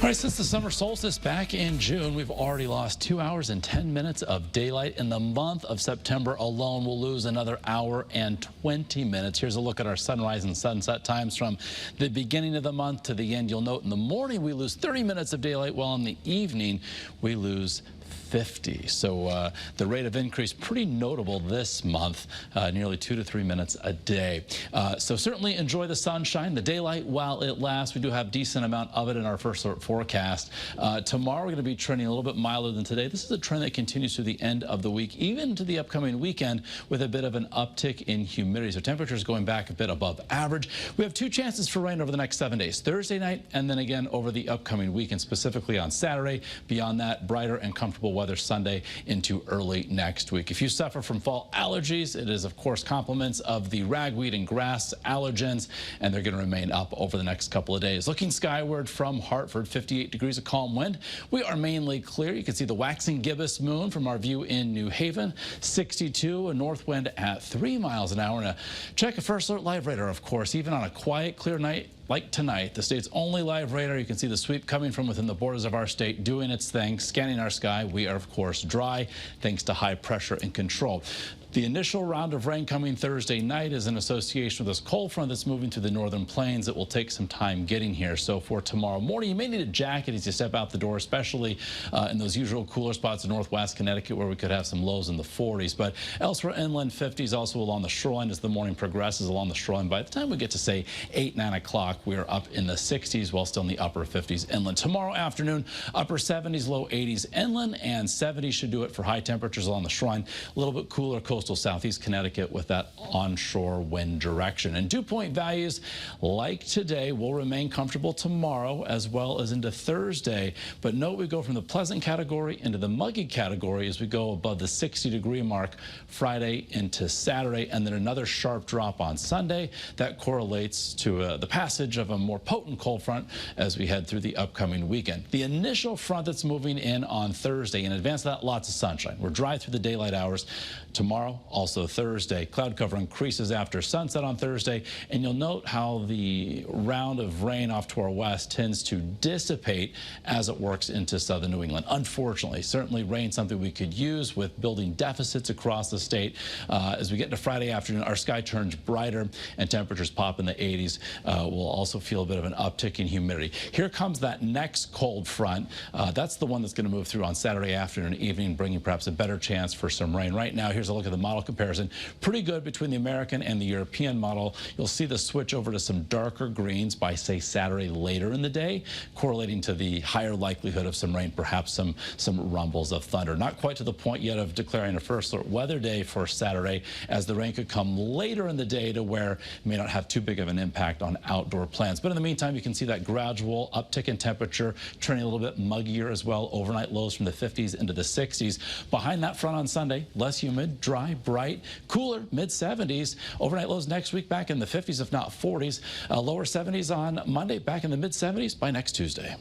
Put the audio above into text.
All right, since the summer solstice back in June, we've already lost 2 hours and 10 minutes of daylight. In the month of September alone, we'll lose another hour and 20 minutes. Here's a look at our sunrise and sunset times from the beginning of the month to the end. You'll note in the morning we lose 30 minutes of daylight, while in the evening we lose 50. So the rate of increase pretty notable this month, nearly 2 to 3 minutes a day. So certainly enjoy the sunshine, the daylight while it lasts. We do have a decent amount of it in our first alert forecast. Tomorrow we're going to be trending a little bit milder than today. This is a trend that continues through the end of the week, even to the upcoming weekend, with a bit of an uptick in humidity. So temperatures going back a bit above average. We have 2 chances for rain over the next 7 days, Thursday night and then again over the upcoming weekend, specifically on Saturday. Beyond that, brighter and comfortable weather Sunday into early next week. If you suffer from fall allergies, it is of course compliments of the ragweed and grass allergens, and they're going to remain up over the next couple of days. Looking skyward from Hartford, 58 degrees of calm wind. We are mainly clear. You can see the waxing gibbous moon from our view in New Haven. 62, a north wind at 3 miles an hour. And check a first alert live radar, of course, even on a quiet, clear night like tonight. The state's only live radar. You can see the sweep coming from within the borders of our state doing its thing, scanning our sky. We are, of course, dry thanks to high pressure and control. The initial round of rain coming Thursday night is in association with this cold front that's moving through the northern plains. It will take some time getting here. So for tomorrow morning, you may need a jacket as you step out the door, especially in those usual cooler spots in northwest Connecticut where we could have some lows in the 40s. But elsewhere inland, 50s, also along the shoreline as the morning progresses along the shoreline. By the time we get to, say, 8, 9 o'clock, we are up in the 60s while still in the upper 50s inland. Tomorrow afternoon, upper 70s, low 80s inland, and 70s should do it for high temperatures along the shoreline. A little bit cooler coastal southeast Connecticut with that onshore wind direction. And dew point values like today will remain comfortable tomorrow as well as into Thursday. But note we go from the pleasant category into the muggy category as we go above the 60-degree mark Friday into Saturday, and then another sharp drop on Sunday. That correlates to the passage of a more potent cold front as we head through the upcoming weekend. The initial front that's moving in on Thursday, in advance of that, lots of sunshine. We're dry through the daylight hours. Tomorrow, also Thursday, cloud cover increases after sunset on Thursday, and you'll note how the round of rain off to our west tends to dissipate as it works into southern New England. Unfortunately, certainly rain something we could use with building deficits across the state. As we get into Friday afternoon, our sky turns brighter and temperatures pop in the 80s. We'll also feel a bit of an uptick in humidity. Here comes that next cold front. That's the one that's going to move through on Saturday afternoon and evening, bringing perhaps a better chance for some rain. Right now, here's a look at the model comparison. Pretty good between the American and the European model. You'll see the switch over to some darker greens by, say, Saturday later in the day, correlating to the higher likelihood of some rain, perhaps some rumbles of thunder. Not quite to the point yet of declaring a first alert weather day for Saturday, as the rain could come later in the day to where it may not have too big of an impact on outdoor plans. But in the meantime, you can see that gradual uptick in temperature, turning a little bit muggier as well. Overnight lows from the 50s into the 60s. Behind that front on Sunday, less humid, dry, bright, cooler, mid-70s. Overnight lows next week back in the 50s, if not 40s. Lower 70s on Monday, back in the mid-70s by next Tuesday.